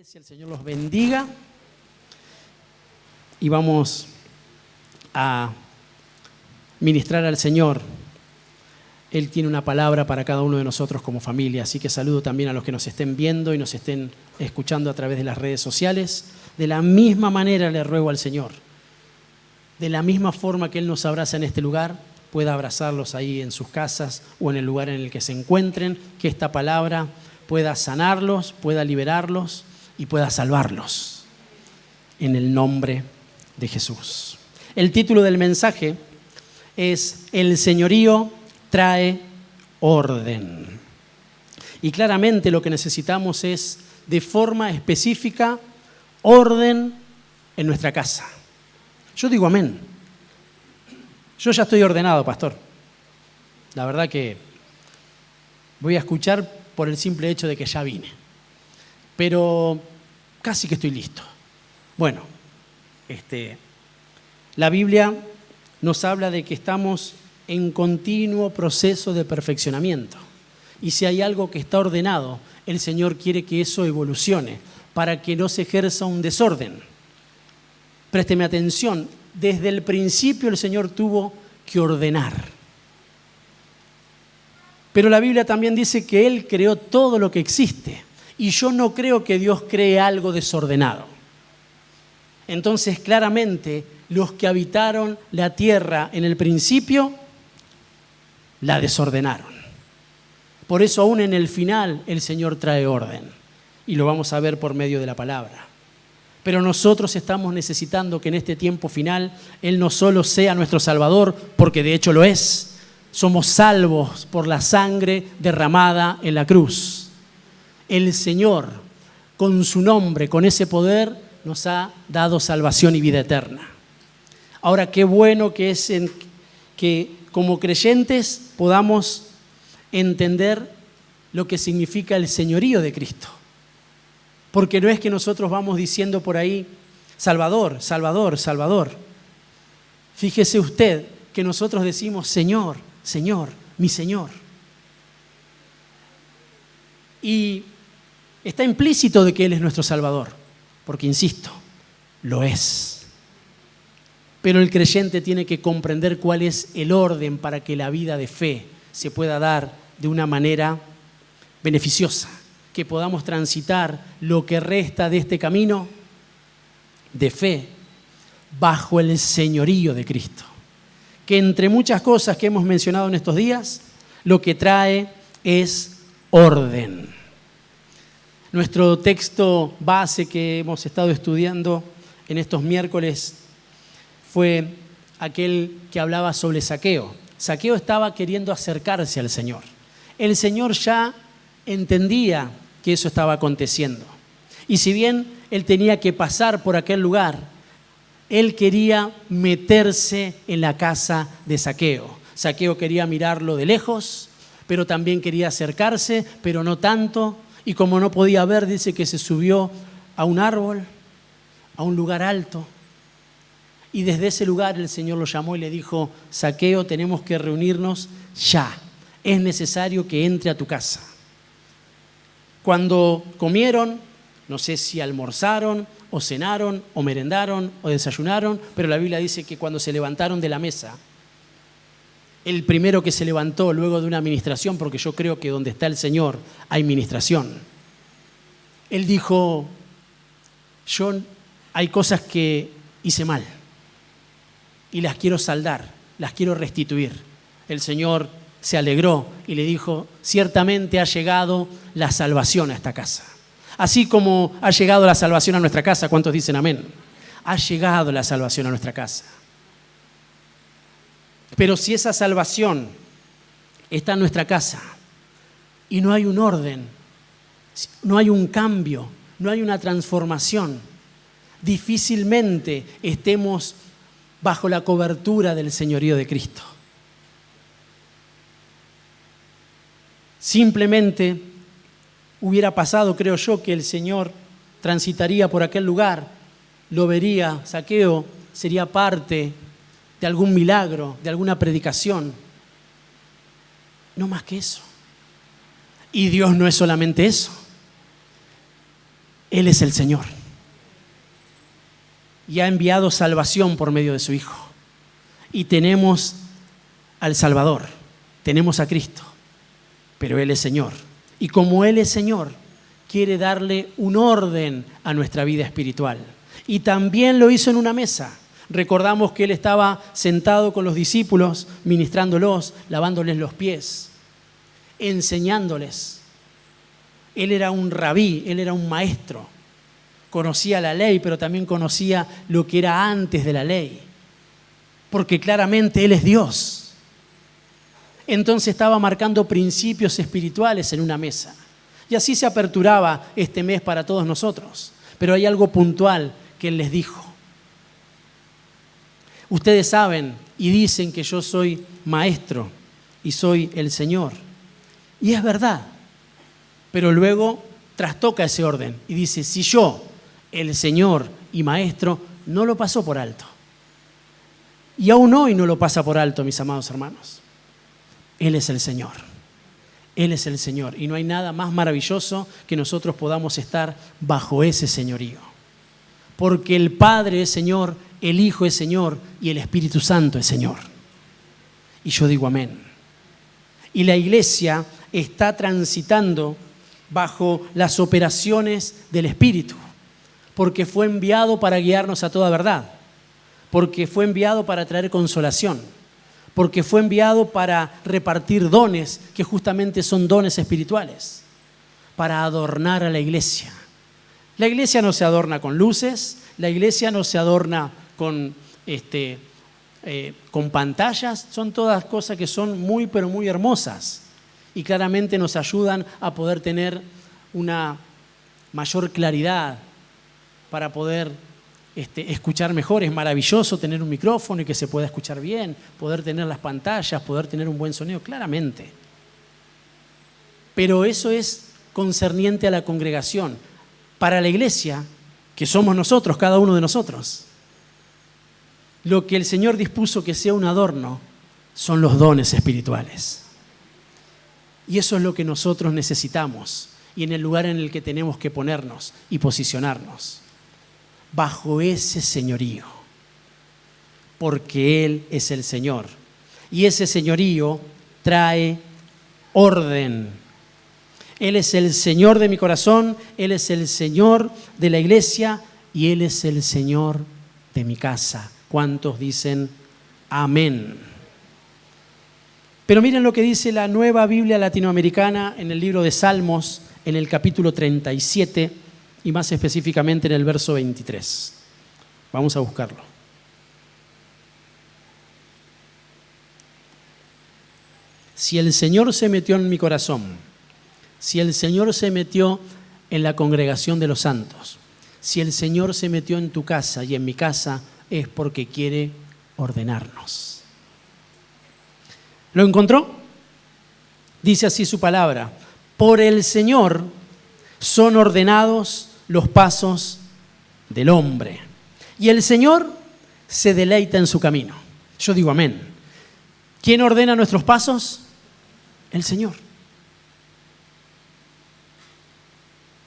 iglesia, el Señor los bendiga y vamos a ministrar al Señor. Él tiene una palabra para cada uno de nosotros como familia, así que saludo también a los que nos estén viendo y nos estén escuchando a través de las redes sociales. De la misma manera le ruego al Señor, de la misma forma que Él nos abraza en este lugar, pueda abrazarlos ahí en sus casas o en el lugar en el que se encuentren, que esta palabra pueda sanarlos, pueda liberarlos y pueda salvarlos en el nombre de Jesús. El título del mensaje es El señorío trae orden. Y claramente lo que necesitamos es, de forma específica, orden en nuestra casa. Yo digo amén. Yo ya estoy ordenado, pastor. La verdad que voy a escuchar por el simple hecho de que ya vine. Pero casi que estoy listo. Bueno, la Biblia nos habla de que estamos en continuo proceso de perfeccionamiento. Y si hay algo que está ordenado, el Señor quiere que eso evolucione para que no se ejerza un desorden. Présteme atención, desde el principio el Señor tuvo que ordenar. Pero la Biblia también dice que Él creó todo lo que existe. Y yo no creo que Dios cree algo desordenado. Entonces, claramente, los que habitaron la tierra en el principio, la desordenaron. Por eso, aún en el final, el Señor trae orden. Y lo vamos a ver por medio de la palabra. Pero nosotros estamos necesitando que en este tiempo final, Él no solo sea nuestro Salvador, porque de hecho lo es. Somos salvos por la sangre derramada en la cruz. El Señor, con su nombre, con ese poder, nos ha dado salvación y vida eterna. Ahora, qué bueno que es que como creyentes podamos entender lo que significa el señorío de Cristo. Porque no es que nosotros vamos diciendo por ahí, Salvador, Salvador, Salvador. Fíjese usted que nosotros decimos, Señor, Señor, mi Señor. Y está implícito de que Él es nuestro Salvador, porque insisto, lo es. Pero el creyente tiene que comprender cuál es el orden para que la vida de fe se pueda dar de una manera beneficiosa, que podamos transitar lo que resta de este camino de fe bajo el señorío de Cristo, que entre muchas cosas que hemos mencionado en estos días, lo que trae es orden. Nuestro texto base que hemos estado estudiando en estos miércoles fue aquel que hablaba sobre Zaqueo. Zaqueo estaba queriendo acercarse al Señor. El Señor ya entendía que eso estaba aconteciendo. Y si bien él tenía que pasar por aquel lugar, él quería meterse en la casa de Zaqueo. Zaqueo quería mirarlo de lejos, pero también quería acercarse, pero no tanto. Y como no podía ver, dice que se subió a un árbol, a un lugar alto. Y desde ese lugar el Señor lo llamó y le dijo, Zaqueo, tenemos que reunirnos ya. Es necesario que entre a tu casa. Cuando comieron, no sé si almorzaron, o cenaron, o merendaron, o desayunaron, pero la Biblia dice que cuando se levantaron de la mesa, el primero que se levantó luego de una ministración, porque yo creo que donde está el Señor hay ministración, él dijo, hay cosas que hice mal y las quiero saldar, las quiero restituir. El Señor se alegró y le dijo, ciertamente ha llegado la salvación a esta casa. Así como ha llegado la salvación a nuestra casa, ¿cuántos dicen amén? Ha llegado la salvación a nuestra casa. Pero si esa salvación está en nuestra casa y no hay un orden, no hay un cambio, no hay una transformación, difícilmente estemos bajo la cobertura del señorío de Cristo. Simplemente hubiera pasado, creo yo, que el Señor transitaría por aquel lugar, lo vería, Zaqueo sería parte de algún milagro, de alguna predicación. No más que eso. Y Dios no es solamente eso. Él es el Señor. Y ha enviado salvación por medio de su Hijo. Y tenemos al Salvador, tenemos a Cristo, pero Él es Señor. Y como Él es Señor, quiere darle un orden a nuestra vida espiritual. Y también lo hizo en una mesa. Recordamos que Él estaba sentado con los discípulos, ministrándolos, lavándoles los pies, enseñándoles. Él era un rabí, Él era un maestro. Conocía la ley, pero también conocía lo que era antes de la ley. Porque claramente Él es Dios. Entonces estaba marcando principios espirituales en una mesa. Y así se aperturaba este mes para todos nosotros. Pero hay algo puntual que Él les dijo. Ustedes saben y dicen que yo soy maestro y soy el Señor. Y es verdad. Pero luego trastoca ese orden y dice, si yo, el Señor y maestro, no lo pasó por alto. Y aún hoy no lo pasa por alto, mis amados hermanos. Él es el Señor. Él es el Señor. Y no hay nada más maravilloso que nosotros podamos estar bajo ese señorío. Porque el Padre es Señor, el Hijo es Señor y el Espíritu Santo es Señor. Y yo digo amén. Y la iglesia está transitando bajo las operaciones del Espíritu. Porque fue enviado para guiarnos a toda verdad. Porque fue enviado para traer consolación. Porque fue enviado para repartir dones, que justamente son dones espirituales, para adornar a la iglesia. La iglesia no se adorna con luces, la iglesia no se adorna con pantallas, son todas cosas que son muy, pero muy hermosas y claramente nos ayudan a poder tener una mayor claridad para poder escuchar mejor. Es maravilloso tener un micrófono y que se pueda escuchar bien, poder tener las pantallas, poder tener un buen sonido, claramente. Pero eso es concerniente a la congregación. Para la iglesia, que somos nosotros, cada uno de nosotros, lo que el Señor dispuso que sea un adorno son los dones espirituales. Y eso es lo que nosotros necesitamos y en el lugar en el que tenemos que ponernos y posicionarnos. Bajo ese señorío, porque Él es el Señor. Y ese señorío trae orden. Él es el Señor de mi corazón, Él es el Señor de la iglesia y Él es el Señor de mi casa. ¿Cuántos dicen amén? Pero miren lo que dice la Nueva Biblia Latinoamericana en el libro de Salmos, en el capítulo 37, y más específicamente en el verso 23. Vamos a buscarlo. Si el Señor se metió en mi corazón, si el Señor se metió en la congregación de los santos, si el Señor se metió en tu casa y en mi casa, es porque quiere ordenarnos. ¿Lo encontró? Dice así su palabra: por el Señor son ordenados los pasos del hombre, y el Señor se deleita en su camino. Yo digo amén. ¿Quién ordena nuestros pasos? El Señor.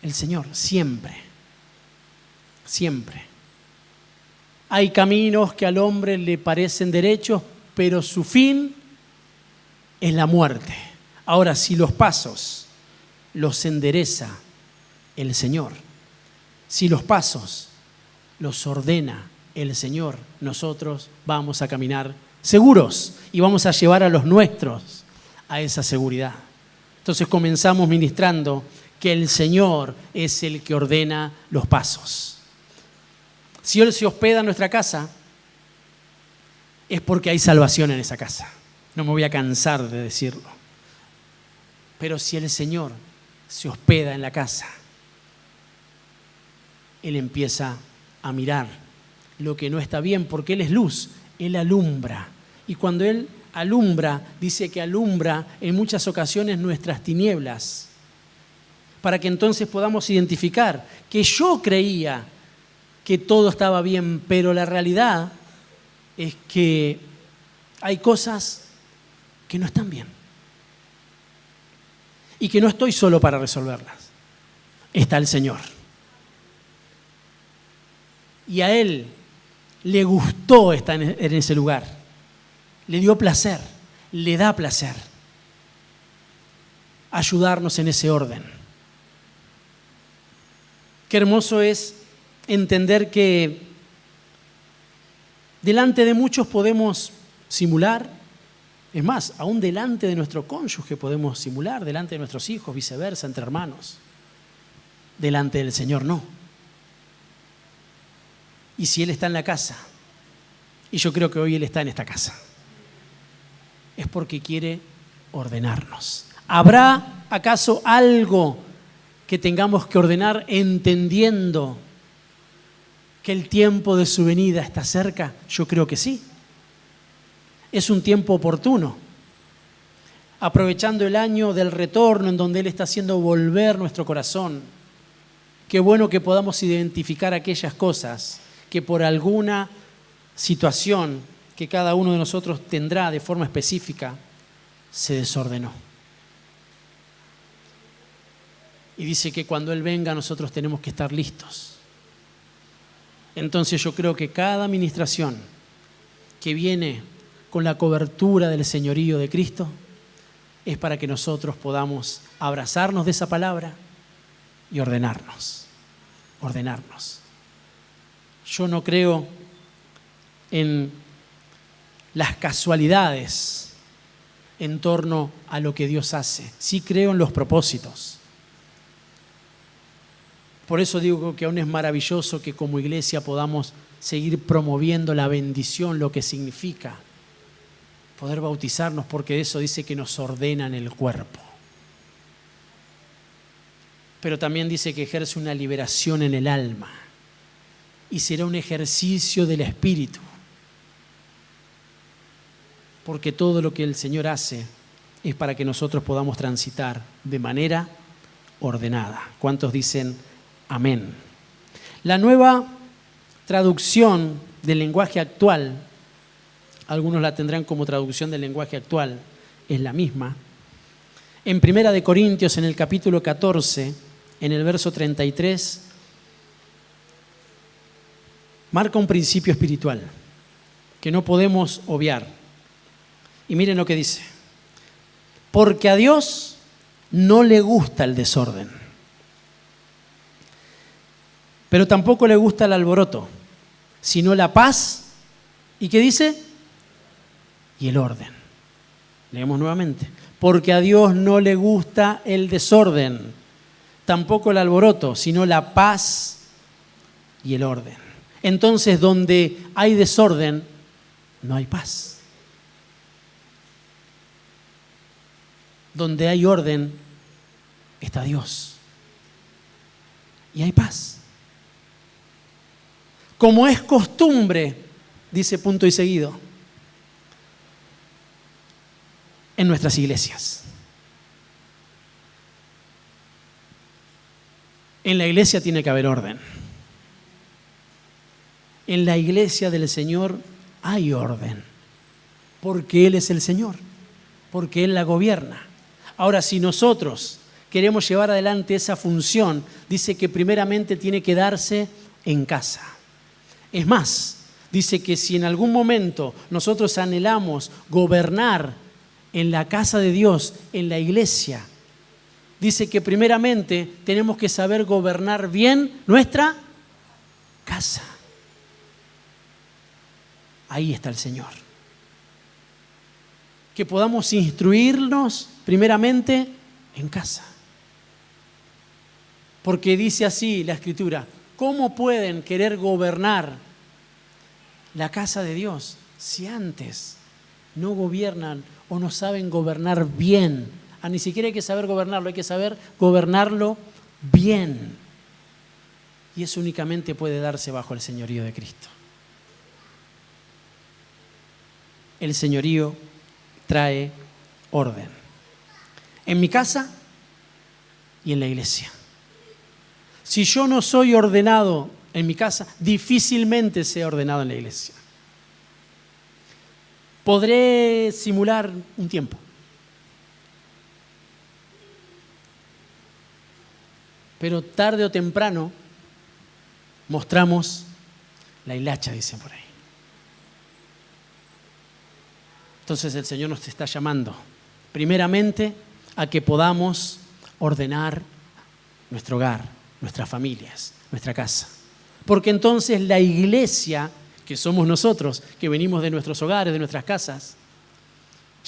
El Señor, siempre. Siempre. Hay caminos que al hombre le parecen derechos, pero su fin es la muerte. Ahora, si los pasos los endereza el Señor, si los pasos los ordena el Señor, nosotros vamos a caminar seguros y vamos a llevar a los nuestros a esa seguridad. Entonces comenzamos ministrando que el Señor es el que ordena los pasos. Si Él se hospeda en nuestra casa, es porque hay salvación en esa casa. No me voy a cansar de decirlo. Pero si el Señor se hospeda en la casa, Él empieza a mirar lo que no está bien, porque Él es luz, Él alumbra. Y cuando Él alumbra, dice que alumbra en muchas ocasiones nuestras tinieblas, para que entonces podamos identificar que yo creía que todo estaba bien, pero la realidad es que hay cosas que no están bien y que no estoy solo para resolverlas. Está el Señor. y a Él le gustó estar en ese lugar, le dio placer, le da placer ayudarnos en ese orden. Qué hermoso es entender que delante de muchos podemos simular, es más, aún delante de nuestro cónyuge podemos simular, delante de nuestros hijos, viceversa, entre hermanos. Delante del Señor no. Y si Él está en la casa, y yo creo que hoy Él está en esta casa, es porque quiere ordenarnos. ¿Habrá acaso algo que tengamos que ordenar entendiendo que el tiempo de su venida está cerca? Yo creo que sí. Es un tiempo oportuno, aprovechando el año del retorno en donde Él está haciendo volver nuestro corazón. Qué bueno que podamos identificar aquellas cosas que por alguna situación que cada uno de nosotros tendrá de forma específica, se desordenó. Y dice que cuando Él venga nosotros tenemos que estar listos. Entonces yo creo que cada administración que viene con la cobertura del señorío de Cristo es para que nosotros podamos abrazarnos de esa palabra y ordenarnos. Yo no creo en las casualidades en torno a lo que Dios hace. Sí creo en los propósitos. Por eso digo que aún es maravilloso que como iglesia podamos seguir promoviendo la bendición, lo que significa poder bautizarnos, porque eso dice que nos ordena en el cuerpo. Pero también dice que ejerce una liberación en el alma y será un ejercicio del Espíritu. Porque todo lo que el Señor hace es para que nosotros podamos transitar de manera ordenada. ¿Cuántos dicen amén? La nueva traducción del lenguaje actual, algunos la tendrán como traducción del lenguaje actual, es la misma. En 1 Corintios, en el capítulo 14, en el verso 33, marca un principio espiritual que no podemos obviar. Y miren lo que dice: porque a Dios no le gusta el desorden, pero tampoco le gusta el alboroto, sino la paz. ¿Y qué dice? Y el orden. Leemos nuevamente. Porque a Dios no le gusta el desorden, tampoco el alboroto, sino la paz y el orden. Entonces, donde hay desorden, no hay paz. Donde hay orden, está Dios. Y hay paz. Como es costumbre, dice punto y seguido, en nuestras iglesias. En la iglesia tiene que haber orden. En la iglesia del Señor hay orden, porque Él es el Señor, porque Él la gobierna. Ahora, si nosotros queremos llevar adelante esa función, dice que primeramente tiene que darse en casa. Es más, dice que si en algún momento nosotros anhelamos gobernar en la casa de Dios, en la iglesia, dice que primeramente tenemos que saber gobernar bien nuestra casa. Ahí está el Señor. Que podamos instruirnos primeramente en casa. Porque dice así la Escritura: ¿cómo pueden querer gobernar la casa de Dios si antes no gobiernan o no saben gobernar bien? Ni siquiera hay que saber gobernarlo, hay que saber gobernarlo bien. Y eso únicamente puede darse bajo el señorío de Cristo. El señorío trae orden. En mi casa y en la iglesia. Si yo no soy ordenado en mi casa, difícilmente sea ordenado en la iglesia. Podré simular un tiempo. Pero tarde o temprano mostramos La hilacha, dicen por ahí. Entonces el Señor nos está llamando, primeramente, a que podamos ordenar nuestro hogar, nuestras familias, nuestra casa. Porque entonces la iglesia, que somos nosotros, que venimos de nuestros hogares, de nuestras casas,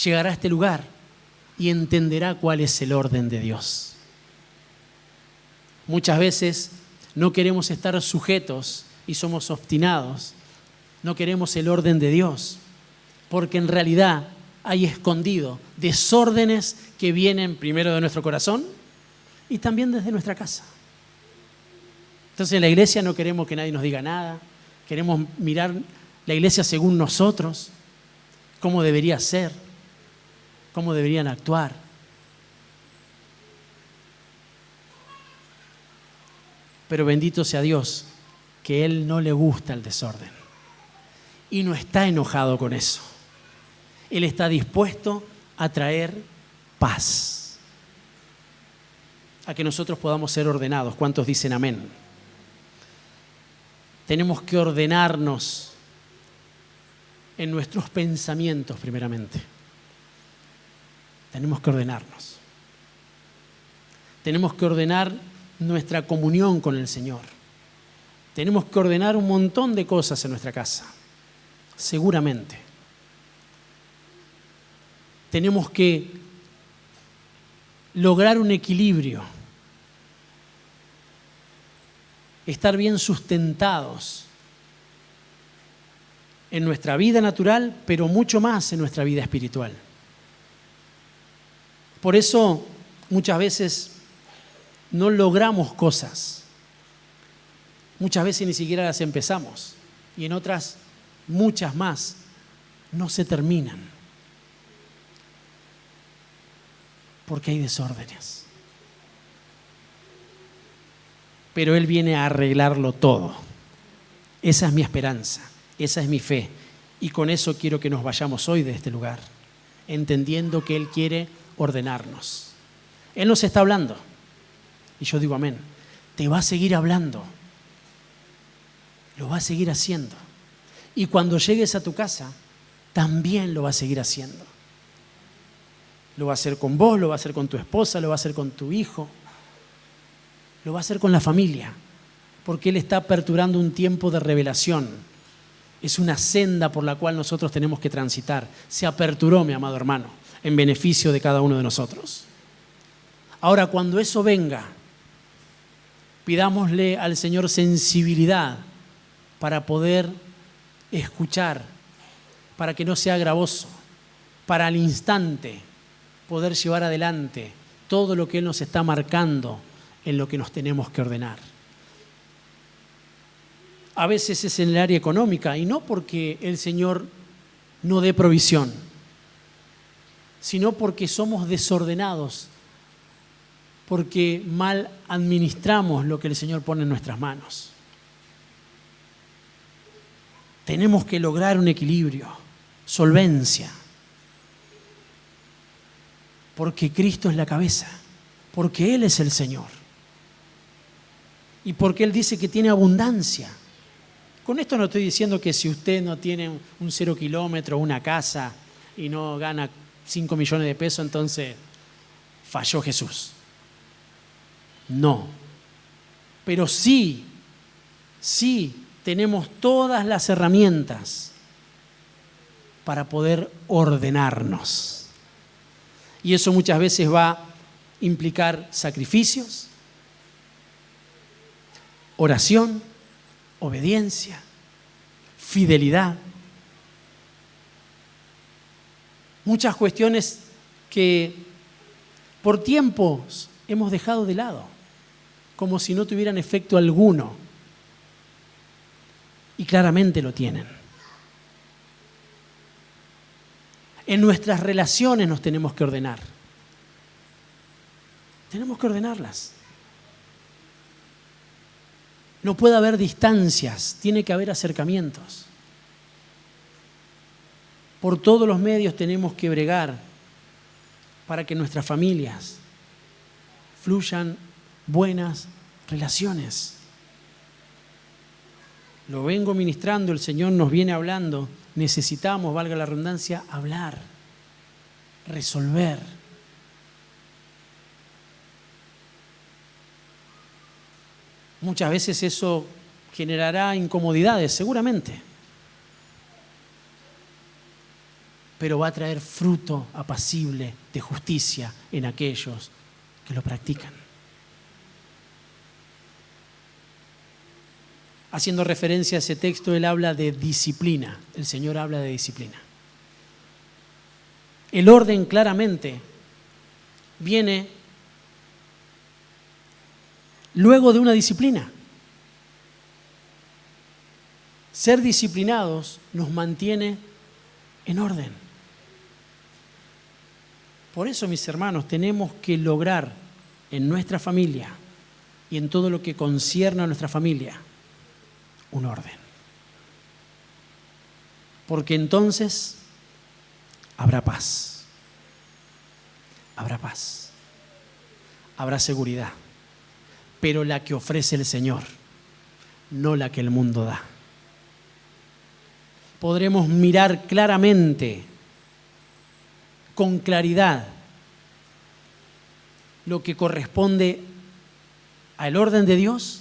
llegará a este lugar y entenderá cuál es el orden de Dios. Muchas veces no queremos estar sujetos y somos obstinados. No queremos el orden de Dios, porque en realidad hay escondido desórdenes que vienen primero de nuestro corazón y también desde nuestra casa. Entonces en la iglesia no queremos que nadie nos diga nada, queremos mirar la iglesia según nosotros, cómo debería ser, cómo deberían actuar. Pero bendito sea Dios, que a Él no le gusta el desorden y no está enojado con eso. Él está dispuesto a traer paz, a que nosotros podamos ser ordenados. ¿Cuántos dicen amén? Tenemos que ordenarnos en nuestros pensamientos primeramente. Tenemos que ordenarnos. Tenemos que ordenar nuestra comunión con el Señor. Tenemos que ordenar un montón de cosas en nuestra casa, seguramente. Tenemos que lograr un equilibrio, estar bien sustentados en nuestra vida natural, pero mucho más en nuestra vida espiritual. Por eso muchas veces no logramos cosas, muchas veces ni siquiera las empezamos y en otras, muchas más, no se terminan. Porque hay desórdenes. Pero Él viene a arreglarlo todo. Esa es mi esperanza, esa es mi fe. Y con eso quiero que nos vayamos hoy de este lugar, entendiendo que Él quiere ordenarnos. Él nos está hablando. Y yo digo amén. Te va a seguir hablando. Lo va a seguir haciendo. Y cuando llegues a tu casa, también lo va a seguir haciendo. Lo va a hacer con vos, lo va a hacer con tu esposa, lo va a hacer con tu hijo, lo va a hacer con la familia, porque Él está aperturando un tiempo de revelación. Es una senda por la cual nosotros tenemos que transitar. Se aperturó, mi amado hermano, en beneficio de cada uno de nosotros. Ahora, cuando eso venga, pidámosle al Señor sensibilidad para poder escuchar, para que no sea gravoso, para al instante poder llevar adelante todo lo que Él nos está marcando en lo que nos tenemos que ordenar. A veces es en el área económica, y no porque el Señor no dé provisión, sino porque somos desordenados, porque mal administramos lo que el Señor pone en nuestras manos. Tenemos que lograr un equilibrio, solvencia, porque Cristo es la cabeza, porque Él es el Señor y porque Él dice que tiene abundancia. Con esto no estoy diciendo que si usted no tiene un 0 kilómetro, una casa y no gana 5 millones de pesos, entonces falló Jesús. No, pero sí tenemos todas las herramientas para poder ordenarnos. Y eso muchas veces va a implicar sacrificios, oración, obediencia, fidelidad. Muchas cuestiones que por tiempos hemos dejado de lado, como si no tuvieran efecto alguno. Y claramente lo tienen. En nuestras relaciones nos tenemos que ordenar. Tenemos que ordenarlas. No puede haber distancias, tiene que haber acercamientos. Por todos los medios tenemos que bregar para que nuestras familias fluyan buenas relaciones. lo vengo ministrando, el Señor nos viene hablando, necesitamos, valga la redundancia, hablar, resolver. Muchas veces eso generará incomodidades, seguramente, pero va a traer fruto apacible de justicia en aquellos que lo practican. Haciendo referencia a ese texto, él habla de disciplina. El Señor habla de disciplina. El orden claramente viene luego de una disciplina. Ser disciplinados nos mantiene en orden. Por eso, mis hermanos, tenemos que lograr en nuestra familia y en todo lo que concierne a nuestra familia un orden. Porque entonces habrá paz. Habrá paz. Habrá seguridad. Pero la que ofrece el Señor, no la que el mundo da. Podremos mirar claramente, con claridad, lo que corresponde al orden de Dios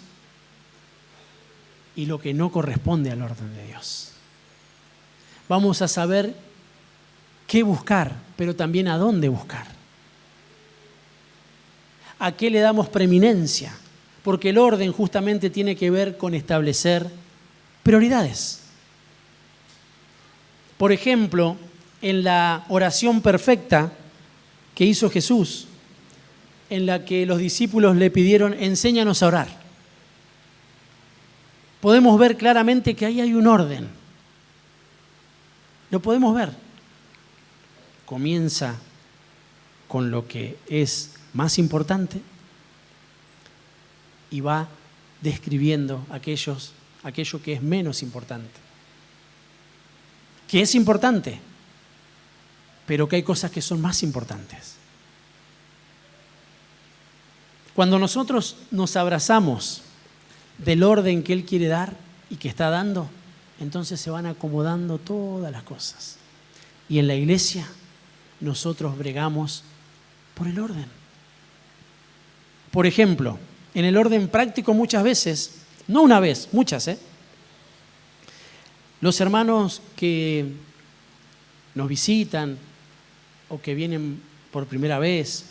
y lo que no corresponde al orden de Dios. Vamos a saber qué buscar, pero también a dónde buscar. ¿A qué le damos preeminencia? Porque el orden justamente tiene que ver con establecer prioridades. Por ejemplo, en la oración perfecta que hizo Jesús, en la que los discípulos le pidieron, enséñanos a orar. Podemos ver claramente que ahí hay un orden. Lo podemos ver. Comienza con lo que es más importante y va describiendo aquello que es menos importante. Que es importante, pero que hay cosas que son más importantes. Cuando nosotros nos abrazamos del orden que Él quiere dar y que está dando, entonces se van acomodando todas las cosas. Y en la iglesia nosotros bregamos por el orden. Por ejemplo, en el orden práctico muchas veces, no una vez, muchas, los hermanos que nos visitan o que vienen por primera vez,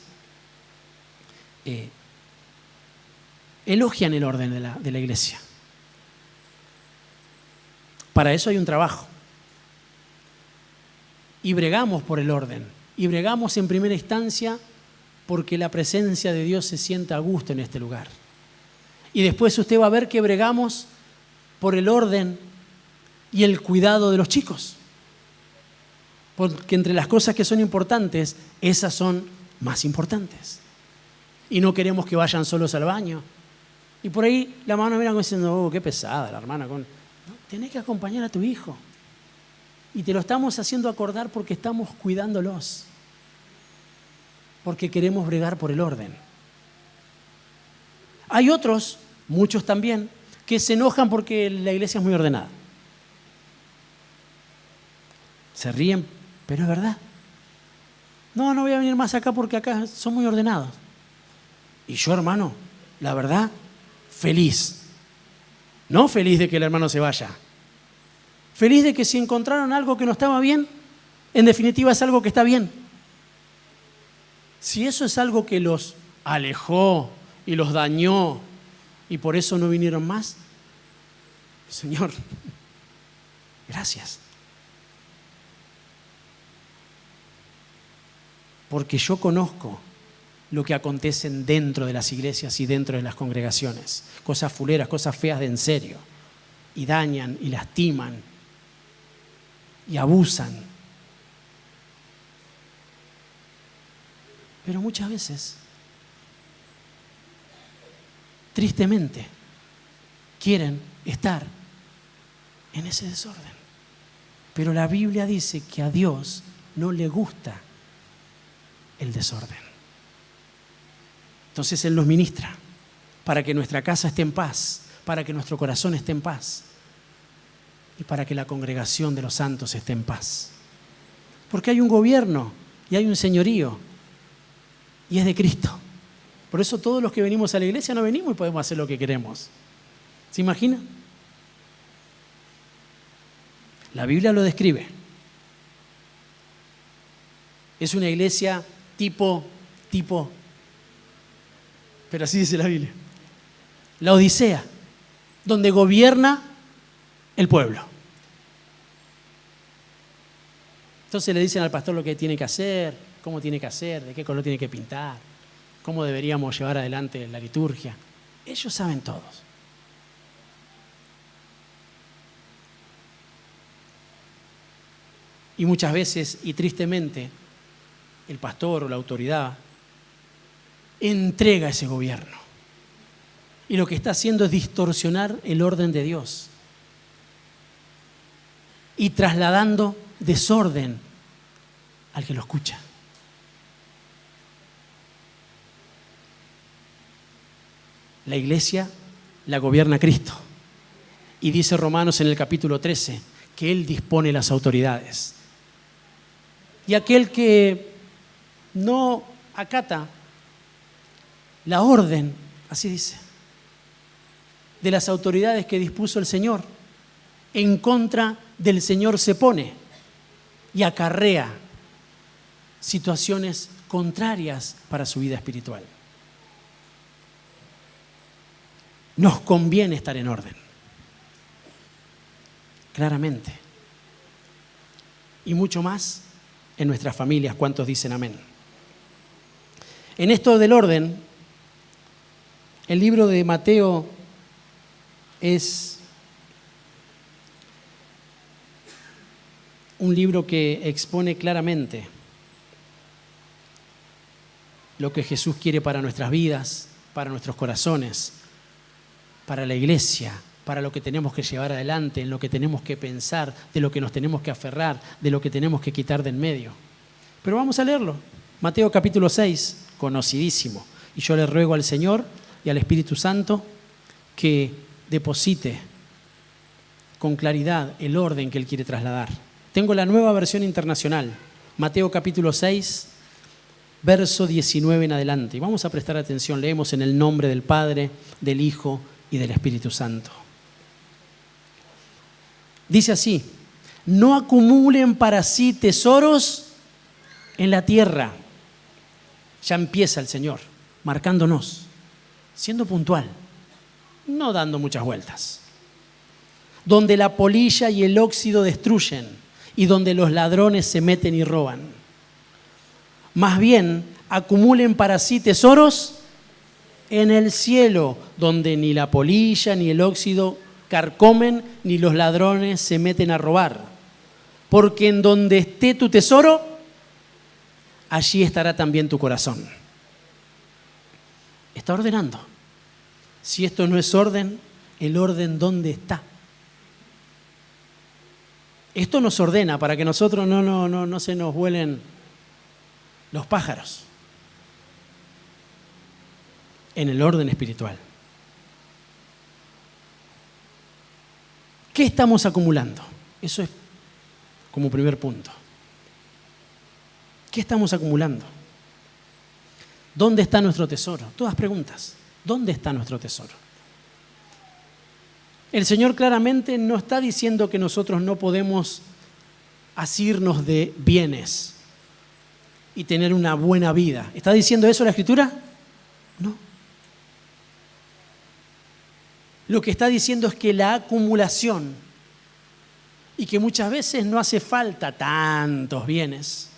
elogian el orden de la iglesia. Para eso hay un trabajo. Y bregamos por el orden. Y bregamos en primera instancia porque la presencia de Dios se sienta a gusto en este lugar. Y después usted va a ver que bregamos por el orden y el cuidado de los chicos. Porque entre las cosas que son importantes, esas son más importantes. Y no queremos que vayan solos al baño. Y por ahí la mamá mira diciendo, qué pesada la hermana. No, tenés que acompañar a tu hijo. Y te lo estamos haciendo acordar porque estamos cuidándolos. Porque queremos bregar por el orden. Hay otros, muchos también, que se enojan porque la iglesia es muy ordenada. Se ríen, pero es verdad. No voy a venir más acá porque acá son muy ordenados. Y yo, hermano, la verdad, feliz. No feliz de que el hermano se vaya. Feliz de que si encontraron algo que no estaba bien, en definitiva es algo que está bien. Si eso es algo que los alejó y los dañó y por eso no vinieron más, Señor, gracias. Porque yo conozco lo que acontecen dentro de las iglesias y dentro de las congregaciones. Cosas fuleras, cosas feas de en serio. Y dañan y lastiman y abusan. Pero muchas veces, tristemente, quieren estar en ese desorden. Pero la Biblia dice que a Dios no le gusta el desorden. Entonces Él nos ministra para que nuestra casa esté en paz, para que nuestro corazón esté en paz. y para que la congregación de los santos esté en paz. Porque hay un gobierno y hay un señorío y es de Cristo. Por eso todos los que venimos a la iglesia no venimos y podemos hacer lo que queremos. ¿Se imagina? La Biblia lo describe. Es una iglesia tipo, pero así dice la Biblia. La Odisea, donde gobierna el pueblo. Entonces le dicen al pastor lo que tiene que hacer, cómo tiene que hacer, de qué color tiene que pintar, cómo deberíamos llevar adelante la liturgia. Ellos saben todos. Y muchas veces, y tristemente, el pastor o la autoridad entrega ese gobierno. Y lo que está haciendo es distorsionar el orden de Dios. Y trasladando desorden al que lo escucha. La iglesia la gobierna Cristo. Y dice Romanos en el capítulo 13 que Él dispone las autoridades. Y aquel que no acata la orden, así dice, de las autoridades que dispuso el Señor, en contra del Señor se pone y acarrea situaciones contrarias para su vida espiritual. Nos conviene estar en orden, claramente. Y mucho más en nuestras familias. ¿Cuántos dicen amén? En esto del orden, el libro de Mateo es un libro que expone claramente lo que Jesús quiere para nuestras vidas, para nuestros corazones, para la iglesia, para lo que tenemos que llevar adelante, en lo que tenemos que pensar, de lo que nos tenemos que aferrar, de lo que tenemos que quitar de en medio. Pero vamos a leerlo. Mateo capítulo 6, conocidísimo. Y yo le ruego al Señor y al Espíritu Santo que deposite con claridad el orden que Él quiere trasladar. Tengo la nueva versión internacional, Mateo capítulo 6, verso 19 en adelante. Y vamos a prestar atención, leemos en el nombre del Padre, del Hijo y del Espíritu Santo. Dice así: no acumulen para sí tesoros en la tierra. Ya empieza el Señor marcándonos, siendo puntual, no dando muchas vueltas. Donde la polilla y el óxido destruyen y donde los ladrones se meten y roban. Más bien, acumulen para sí tesoros en el cielo, donde ni la polilla ni el óxido carcomen, ni los ladrones se meten a robar. Porque en donde esté tu tesoro, allí estará también tu corazón. Está ordenando. Si esto no es orden, el orden ¿dónde está? Esto nos ordena para que nosotros no se nos vuelen los pájaros en el orden espiritual. ¿Qué estamos acumulando? Eso es como primer punto. ¿Qué estamos acumulando? ¿Dónde está nuestro tesoro? Todas preguntas. ¿Dónde está nuestro tesoro? El Señor claramente no está diciendo que nosotros no podemos asirnos de bienes y tener una buena vida. ¿Está diciendo eso la Escritura? No. Lo que está diciendo es que la acumulación, y que muchas veces no hace falta tantos bienes,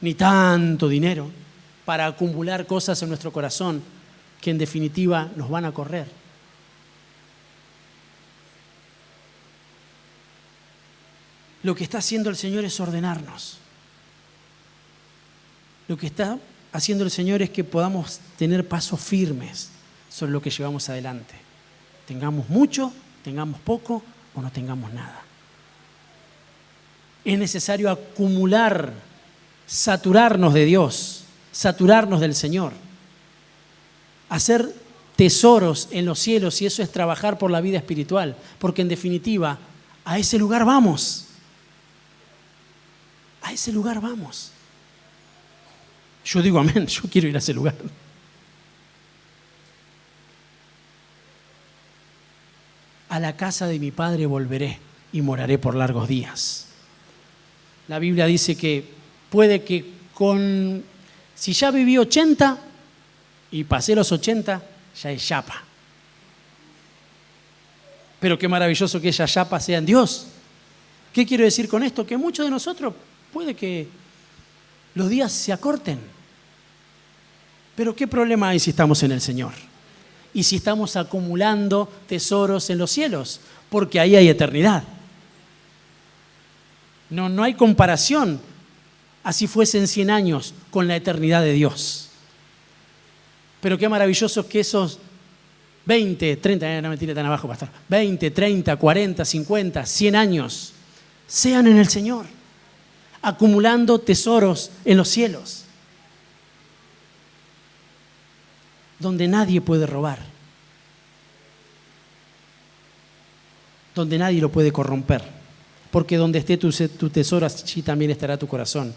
ni tanto dinero, para acumular cosas en nuestro corazón que en definitiva nos van a correr. Lo que está haciendo el Señor es ordenarnos. Lo que está haciendo el Señor es que podamos tener pasos firmes sobre lo que llevamos adelante. Tengamos mucho, tengamos poco o no tengamos nada. Es necesario acumular, saturarnos de Dios, saturarnos del Señor. Hacer tesoros en los cielos, y eso es trabajar por la vida espiritual, porque en definitiva A ese lugar vamos. A ese lugar vamos. Yo digo amén, yo quiero ir a ese lugar. A la casa de mi Padre volveré y moraré por largos días. La Biblia dice que puede que si ya viví 80 y pasé los 80, ya es yapa. Pero qué maravilloso que esa yapa sea en Dios. ¿Qué quiero decir con esto? Que muchos de nosotros puede que los días se acorten. Pero ¿qué problema hay si estamos en el Señor? Y si estamos acumulando tesoros en los cielos, porque ahí hay eternidad. No hay comparación, así fuesen 100 años, con la eternidad de Dios. Pero qué maravilloso que esos 20, 30, no me tire tan abajo, pastor, 20, 30, 40, 50, 100 años, sean en el Señor, acumulando tesoros en los cielos, donde nadie puede robar, donde nadie lo puede corromper. Porque donde esté tu tesoro, allí también estará tu corazón.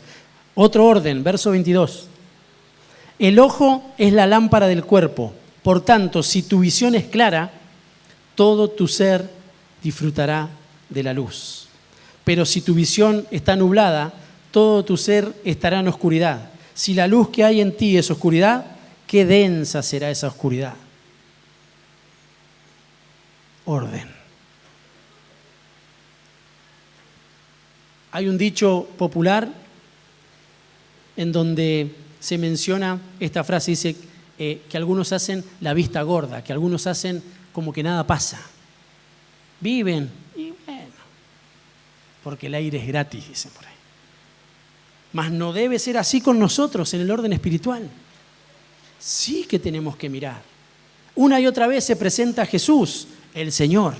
Otro orden, verso 22. El ojo es la lámpara del cuerpo. Por tanto, si tu visión es clara, todo tu ser disfrutará de la luz. Pero si tu visión está nublada, todo tu ser estará en oscuridad. Si la luz que hay en ti es oscuridad, qué densa será esa oscuridad. Orden. Hay un dicho popular en donde se menciona esta frase, dice que algunos hacen la vista gorda, que algunos hacen como que nada pasa. Viven y bueno, porque el aire es gratis, dicen por ahí. Mas no debe ser así con nosotros en el orden espiritual. Sí que tenemos que mirar. Una y otra vez se presenta Jesús, el Señor,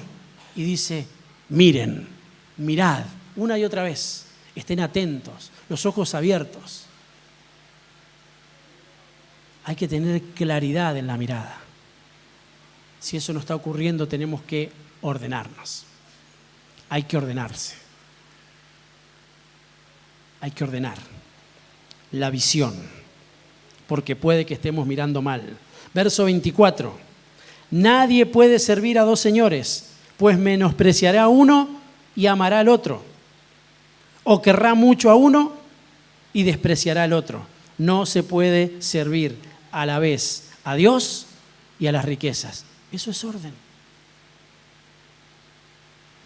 y dice, miren, mirad. Una y otra vez, estén atentos, los ojos abiertos. Hay que tener claridad en la mirada. Si eso no está ocurriendo, tenemos que ordenarnos. Hay que ordenarse. Hay que ordenar la visión, porque puede que estemos mirando mal. Verso 24. Nadie puede servir a dos señores, pues menospreciará a uno y amará al otro. O querrá mucho a uno y despreciará al otro. No se puede servir a la vez a Dios y a las riquezas. Eso es orden.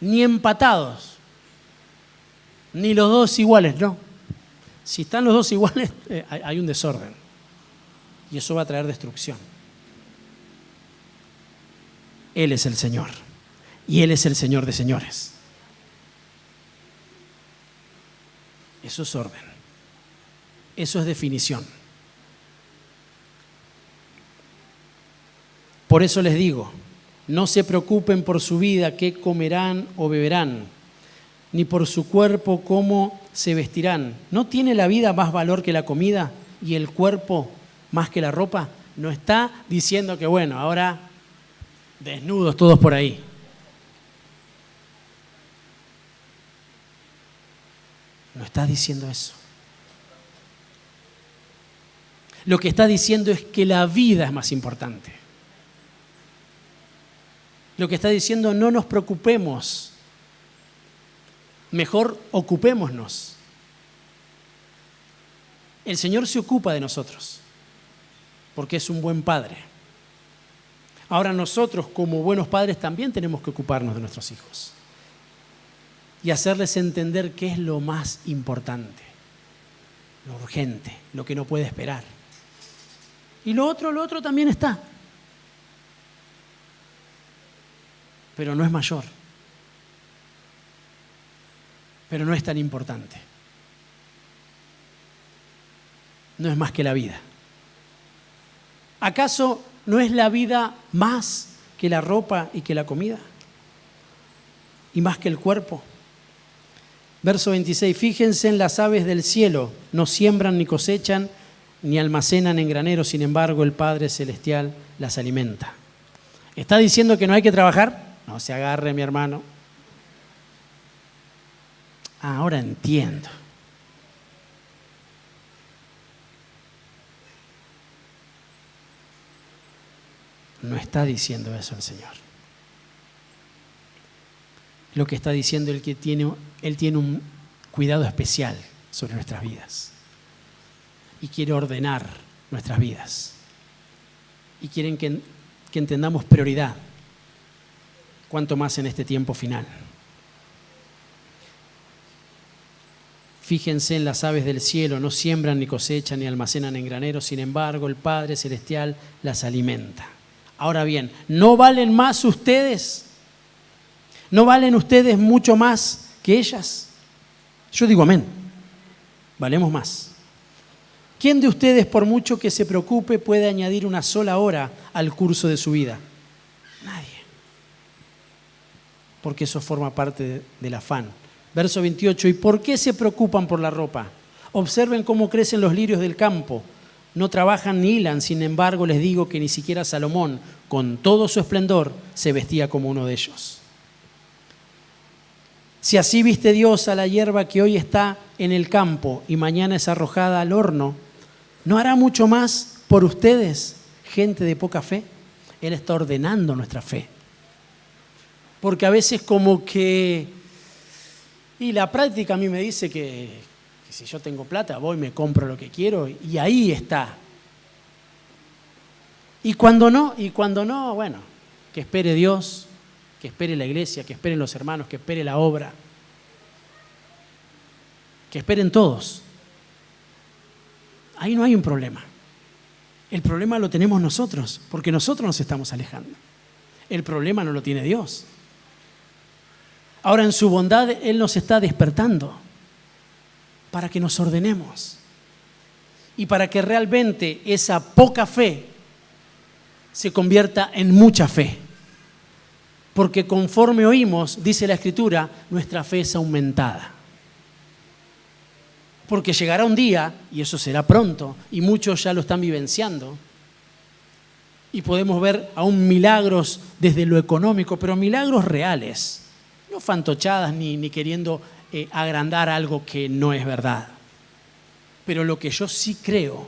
Ni empatados, ni los dos iguales, no. Si están los dos iguales, hay un desorden. Y eso va a traer destrucción. Él es el Señor. Y Él es el Señor de señores. Eso es orden. Eso es definición. Por eso les digo, no se preocupen por su vida, qué comerán o beberán, ni por su cuerpo, cómo se vestirán. ¿No tiene la vida más valor que la comida y el cuerpo más que la ropa? No está diciendo que, bueno, ahora desnudos todos por ahí. No está diciendo eso. Lo que está diciendo es que la vida es más importante. Lo que está diciendo, no nos preocupemos, mejor ocupémonos. El Señor se ocupa de nosotros, porque es un buen Padre. Ahora nosotros, como buenos padres, también tenemos que ocuparnos de nuestros hijos y hacerles entender qué es lo más importante, lo urgente, lo que no puede esperar. Y lo otro también está, pero no es mayor, pero no es tan importante. No es más que la vida. ¿Acaso no es la vida más que la ropa y que la comida? ¿Y más que el cuerpo? Verso 26, fíjense en las aves del cielo, no siembran ni cosechan, ni almacenan en graneros, sin embargo el Padre Celestial las alimenta. ¿Está diciendo que no hay que trabajar? No se agarre, mi hermano. ahora entiendo. No está diciendo eso el Señor. Lo que está diciendo es que Él tiene un cuidado especial sobre nuestras vidas. Y quiere ordenar nuestras vidas. Y quieren que entendamos prioridad. Cuanto más en este tiempo final. Fíjense en las aves del cielo, no siembran ni cosechan ni almacenan en graneros, sin embargo el Padre Celestial las alimenta. Ahora bien, ¿no valen más ustedes? ¿No valen ustedes mucho más que ellas? Yo digo amén. Valemos más. ¿Quién de ustedes, por mucho que se preocupe, puede añadir una sola hora al curso de su vida? Nadie. Porque eso forma parte del afán. Verso 28, ¿y por qué se preocupan por la ropa? Observen cómo crecen los lirios del campo. No trabajan ni hilan, sin embargo les digo que ni siquiera Salomón, con todo su esplendor, se vestía como uno de ellos. Si así viste Dios a la hierba que hoy está en el campo y mañana es arrojada al horno, ¿no hará mucho más por ustedes, gente de poca fe? Él está ordenando nuestra fe. Porque a veces como que... Y la práctica a mí me dice que si yo tengo plata, voy, me compro lo que quiero y ahí está. Y cuando no, bueno, que espere Dios, que espere la iglesia, que esperen los hermanos, que espere la obra, que esperen todos. Ahí no hay un problema. El problema lo tenemos nosotros, porque nosotros nos estamos alejando. El problema no lo tiene Dios. Ahora en su bondad Él nos está despertando para que nos ordenemos y para que realmente esa poca fe se convierta en mucha fe. Porque conforme oímos, dice la Escritura, nuestra fe es aumentada. Porque llegará un día, y eso será pronto, y muchos ya lo están vivenciando, y podemos ver aún milagros desde lo económico, pero milagros reales, no fantochadas ni queriendo agrandar algo que no es verdad. Pero lo que yo sí creo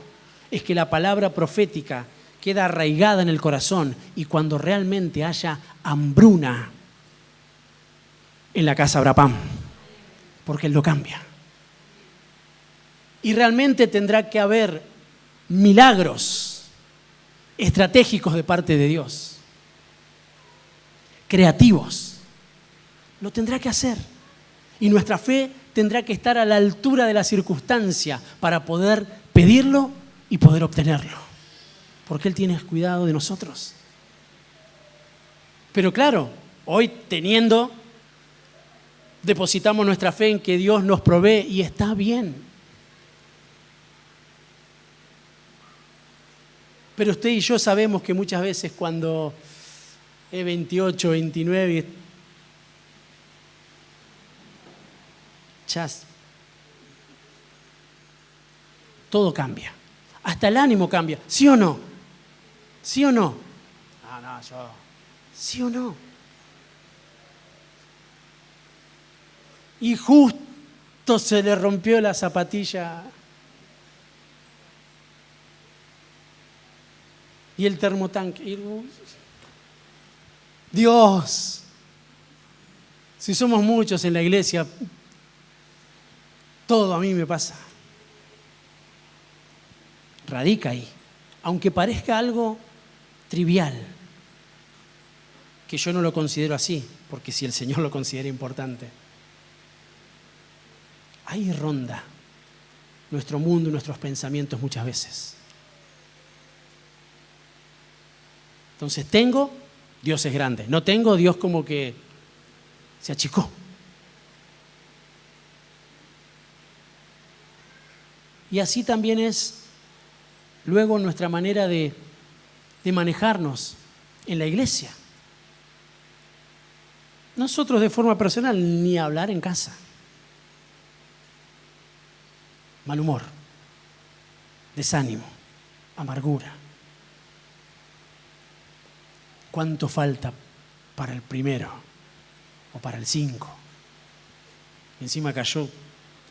es que la palabra profética queda arraigada en el corazón y cuando realmente haya hambruna, en la casa habrá pan, porque Él lo cambia. Y realmente tendrá que haber milagros estratégicos de parte de Dios, creativos. Lo tendrá que hacer. Y nuestra fe tendrá que estar a la altura de la circunstancia para poder pedirlo y poder obtenerlo. Porque Él tiene cuidado de nosotros. Pero claro, hoy depositamos nuestra fe en que Dios nos provee y está bien. Pero usted y yo sabemos que muchas veces cuando es 28, 29, todo cambia. Hasta el ánimo cambia. ¿Sí o no? ¿Sí o no? ¿Sí o no? Y justo se le rompió la zapatilla. Y el termotanque. Dios, si somos muchos en la iglesia, todo a mí me pasa. Radica ahí. Aunque parezca algo trivial, que yo no lo considero así, porque si el Señor lo considera importante. Ahí ronda nuestro mundo y nuestros pensamientos muchas veces. Entonces tengo, Dios es grande. No tengo, Dios como que se achicó. Y así también es luego nuestra manera de manejarnos en la iglesia. Nosotros de forma personal ni hablar en casa. Mal humor, desánimo, amargura. ¿Cuánto falta para el primero o para el 5? Encima cayó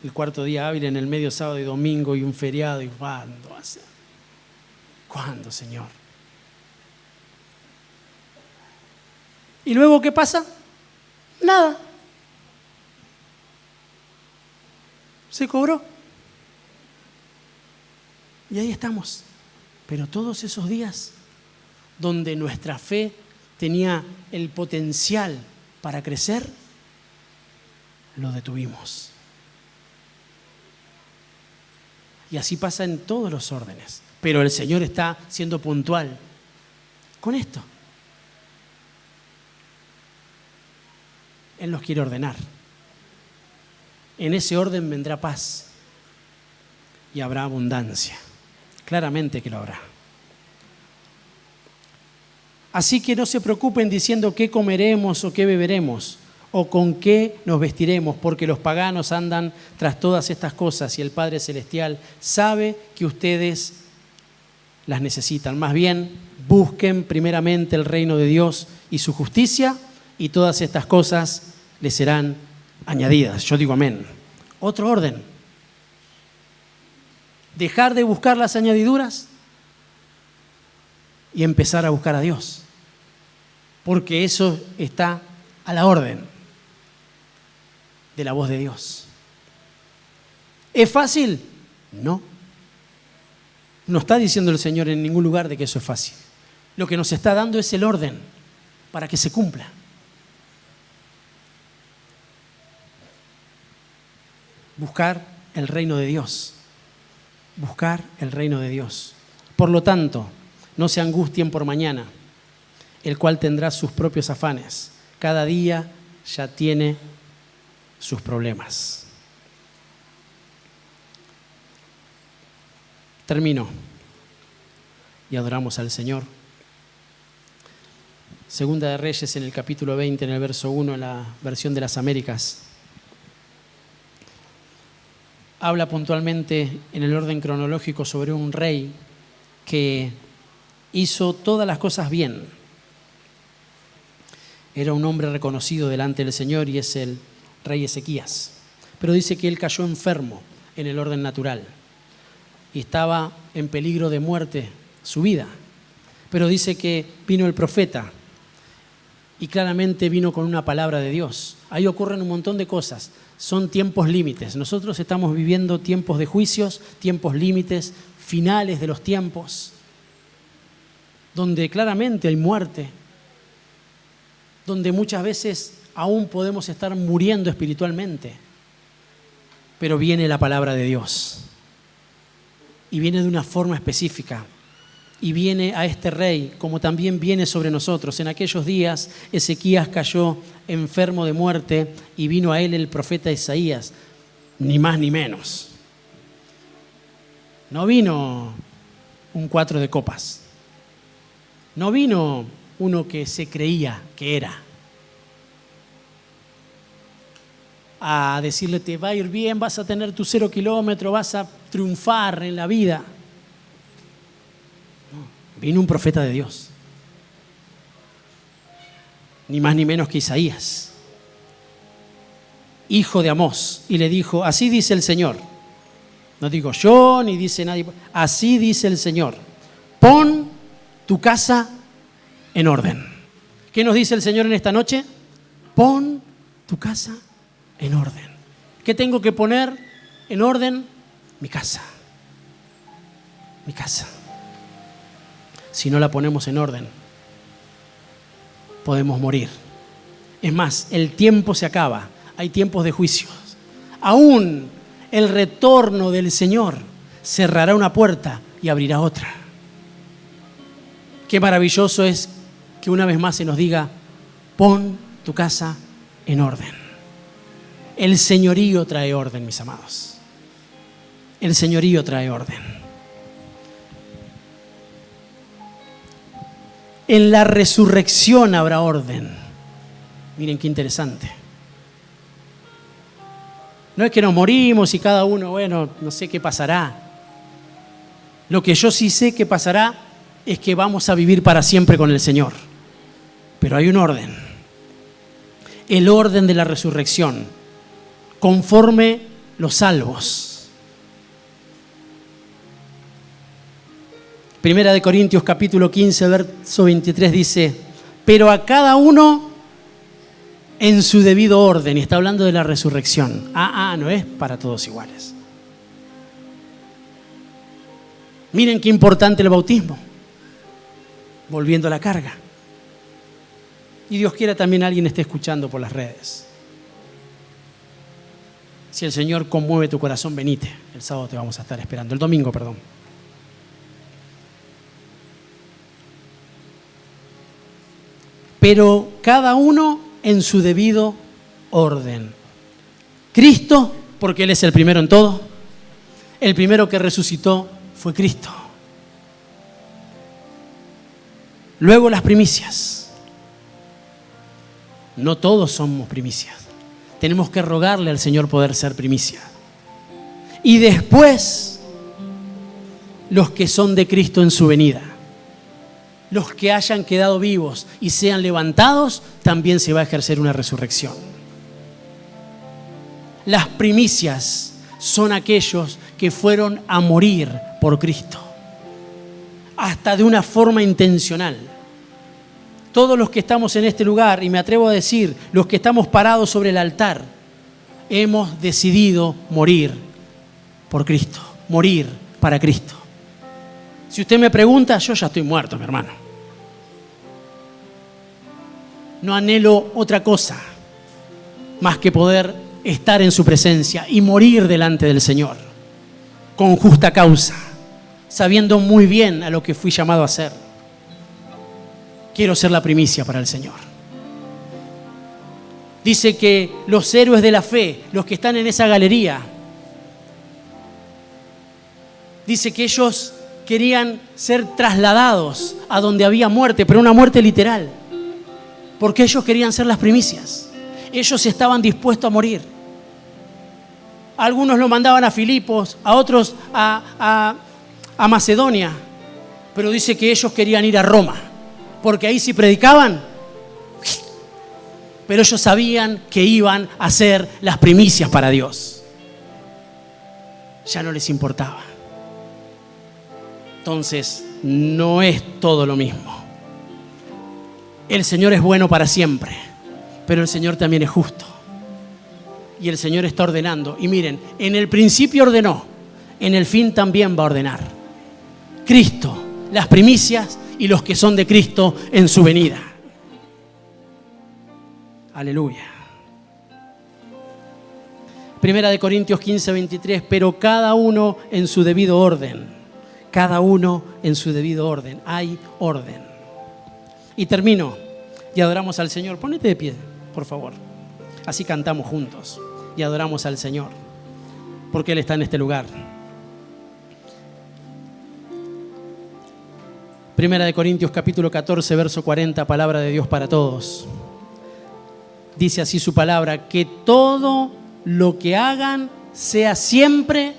el cuarto día hábil en el medio sábado y domingo y un feriado. ¿Y cuándo va a ser? ¿Cuándo, Señor? ¿Y luego qué pasa? Nada. Se cobró. Y ahí estamos. Pero todos esos días donde nuestra fe tenía el potencial para crecer, lo detuvimos. Y así pasa en todos los órdenes. Pero el Señor está siendo puntual con esto. Él nos quiere ordenar. En ese orden vendrá paz y habrá abundancia. Claramente que lo habrá. Así que no se preocupen diciendo qué comeremos o qué beberemos o con qué nos vestiremos, porque los paganos andan tras todas estas cosas y el Padre Celestial sabe que ustedes las necesitan. Más bien, busquen primeramente el reino de Dios y su justicia y todas estas cosas les serán añadidas. Yo digo amén. Otro orden. Dejar de buscar las añadiduras y empezar a buscar a Dios. Porque eso está a la orden de la voz de Dios. ¿Es fácil? No. No está diciendo el Señor en ningún lugar de que eso es fácil. Lo que nos está dando es el orden para que se cumpla. Buscar el reino de Dios. Buscar el reino de Dios. Por lo tanto, no se angustien por mañana, el cual tendrá sus propios afanes. Cada día ya tiene sus problemas. Termino y adoramos al Señor. Segunda de Reyes en el capítulo 20, en el verso 1, en la versión de las Américas. Habla puntualmente en el orden cronológico sobre un rey que hizo todas las cosas bien. Era un hombre reconocido delante del Señor y es el rey Ezequías. Pero dice que él cayó enfermo en el orden natural y estaba en peligro de muerte su vida. Pero dice que vino el profeta y claramente vino con una palabra de Dios. Ahí ocurren un montón de cosas. Son tiempos límites. Nosotros estamos viviendo tiempos de juicios, tiempos límites, finales de los tiempos, donde claramente hay muerte, donde muchas veces aún podemos estar muriendo espiritualmente, pero viene la palabra de Dios y viene de una forma específica y viene a este rey como también viene sobre nosotros. En aquellos días Ezequías cayó enfermo de muerte y vino a él el profeta Isaías, ni más ni menos. No vino un 4 de copas, no vino uno que se creía que era a decirle te va a ir bien, vas a tener tu 0 kilómetro, vas a triunfar en la vida. No, vino un profeta de Dios, ni más ni menos que Isaías, hijo de Amós, y le dijo, así dice el Señor. No digo yo, ni dice nadie, así dice el Señor, pon tu casa en orden. ¿Qué nos dice el Señor en esta noche? Pon tu casa en orden. ¿Qué tengo que poner en orden? Mi casa. Mi casa. Si no la ponemos en orden, podemos morir. Es más, el tiempo se acaba. Hay tiempos de juicios. Aún el retorno del Señor cerrará una puerta y abrirá otra. Qué maravilloso es que una vez más se nos diga, pon tu casa en orden. El señorío trae orden, mis amados. El señorío trae orden. En la resurrección habrá orden. Miren qué interesante. No es que nos morimos y cada uno, bueno, no sé qué pasará. Lo que yo sí sé que pasará es que vamos a vivir para siempre con el Señor. Pero hay un orden. El orden de la resurrección. conforme los salvos. Primera de Corintios capítulo 15, verso 23 dice, pero a cada uno en su debido orden. Y está hablando de la resurrección. No es para todos iguales. Miren qué importante el bautismo. Volviendo a la carga. Y Dios quiera también alguien esté escuchando por las redes. Si el Señor conmueve tu corazón, venite. El sábado te vamos a estar esperando. El domingo, perdón. Pero cada uno en su debido orden. Cristo, porque Él es el primero en todo. El primero que resucitó fue Cristo. Luego las primicias. No todos somos primicias. Tenemos que rogarle al Señor poder ser primicia. Y después, los que son de Cristo en su venida. Los que hayan quedado vivos y sean levantados, también se va a ejercer una resurrección. Las primicias son aquellos que fueron a morir por Cristo, hasta de una forma intencional. Todos los que estamos en este lugar, y me atrevo a decir, los que estamos parados sobre el altar, hemos decidido morir por Cristo, morir para Cristo. Si usted me pregunta, yo ya estoy muerto, mi hermano. No anhelo otra cosa más que poder estar en su presencia y morir delante del Señor, con justa causa, sabiendo muy bien a lo que fui llamado a ser. Quiero ser la primicia para el Señor. Dice que los héroes de la fe, los que están en esa galería, dice que ellos querían ser trasladados a donde había muerte, pero una muerte literal, porque ellos querían ser las primicias. Ellos estaban dispuestos a morir. Algunos lo mandaban a Filipos, a otros a Macedonia, pero dice que ellos querían ir a Roma, porque ahí sí predicaban, pero ellos sabían que iban a ser las primicias para Dios. Ya no les importaba. Entonces, no es todo lo mismo. El Señor es bueno para siempre, pero el Señor también es justo. Y el Señor está ordenando. Y miren, en el principio ordenó, en el fin también va a ordenar. Cristo, las primicias y los que son de Cristo en su venida. Aleluya. Primera de Corintios 15, 23, pero cada uno en su debido orden. Cada uno en su debido orden. Hay orden. Y termino. Y adoramos al Señor. Ponete de pie, por favor. Así cantamos juntos. Y adoramos al Señor. Porque Él está en este lugar. Primera de Corintios capítulo 14, verso 40. Palabra de Dios para todos. Dice así su palabra. Que todo lo que hagan sea siempre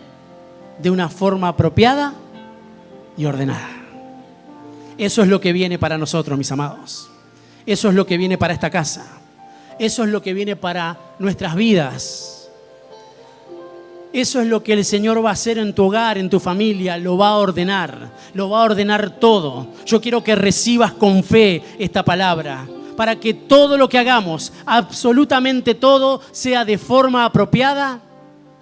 de una forma apropiada y ordenada. Eso es lo que viene para nosotros, mis amados. Eso es lo que viene para esta casa. Eso es lo que viene para nuestras vidas. Eso es lo que el Señor va a hacer en tu hogar, en tu familia. Lo va a ordenar. Lo va a ordenar todo. Yo quiero que recibas con fe esta palabra, para que todo lo que hagamos, absolutamente todo, sea de forma apropiada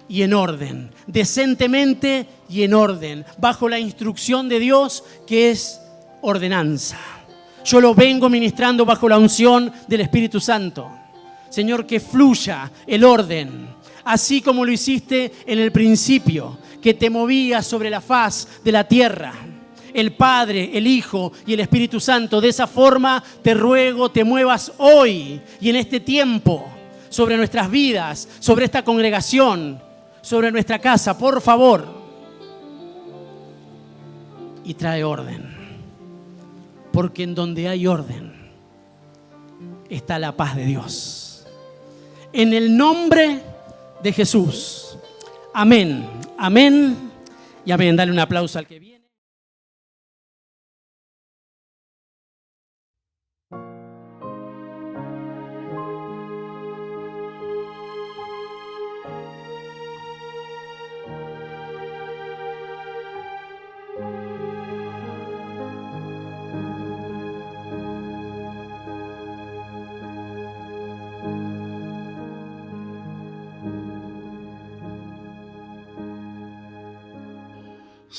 y en orden, decentemente y en orden, bajo la instrucción de Dios, que es ordenanza. Yo lo vengo ministrando bajo la unción del Espíritu Santo. Señor, que fluya el orden, así como lo hiciste en el principio, que te movías sobre la faz de la tierra. El Padre, el Hijo y el Espíritu Santo. De esa forma te ruego te muevas hoy y en este tiempo sobre nuestras vidas, sobre esta congregación, sobre nuestra casa, por favor. Y trae orden. Porque en donde hay orden está la paz de Dios. En el nombre de Jesús. Amén, amén y amén. Dale un aplauso al que viene.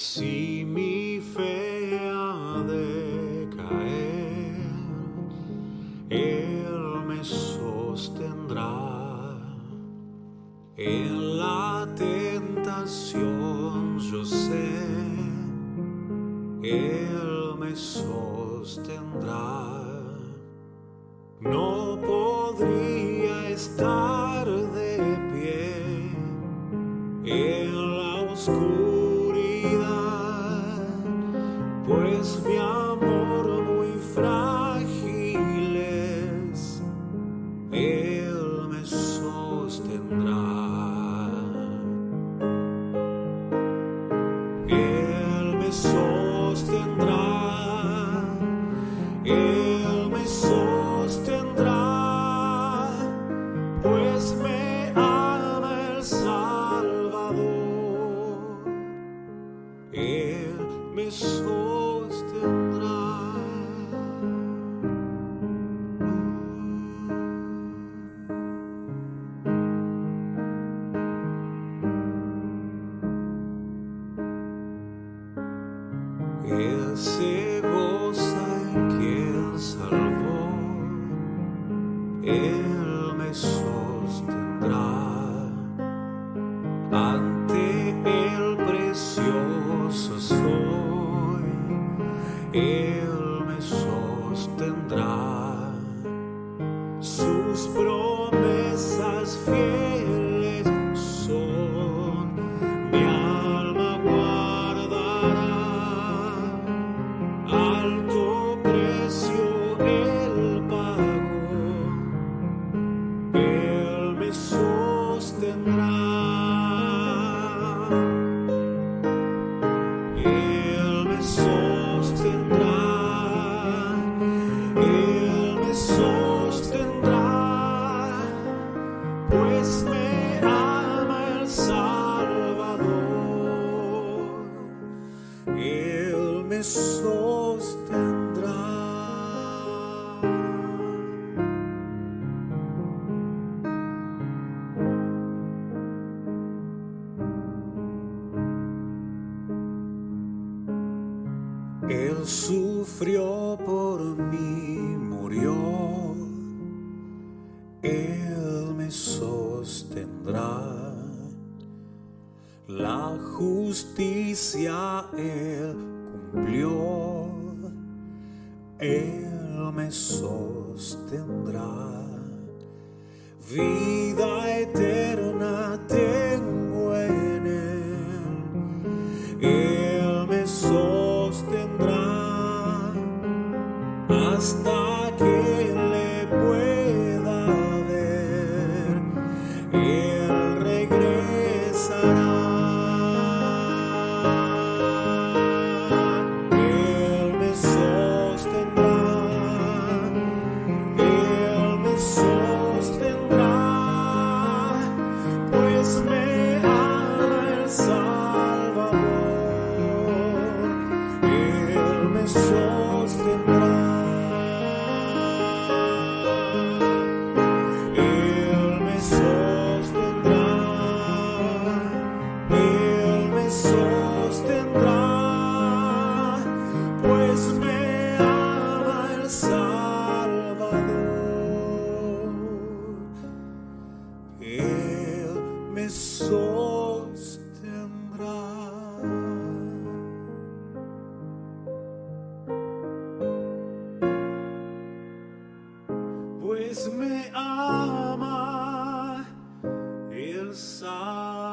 Si mi fe ha de caer, Él me sostendrá. En la tentación yo sé, Él me sostendrá. No podría estar de pie en la oscuridad, pues mi amor muy frágil es, Él me sostendrá. Él me sostendrá, Él me sostendrá, pues me ama el Salvador. Él me sostendrá. Él se goza en quien salvó, Él me sostendrá. Ante el precioso soy, Él me sostendrá. Sus promesas fieles son, mi alma guardará. Alto precio Él pagó, Él me sostendrá. Él me sostendrá, Él me sostendrá, pues me ama el Salvador. Él me sostendrá. Él sufrió por mí, murió, Él me sostendrá. La justicia Él cumplió, Él me sostendrá. Vida eterna tengo en Él, Él me sostendrá hasta que le pueda ver, Él regresará. Él me sostendrá, Él me sostendrá, pues me ama el Salvador. Él me sostendrá. Él me sostendrá, Él me sostendrá, pues me ama el Salvador. Él me sostendrá. Pues me ama el Salvador.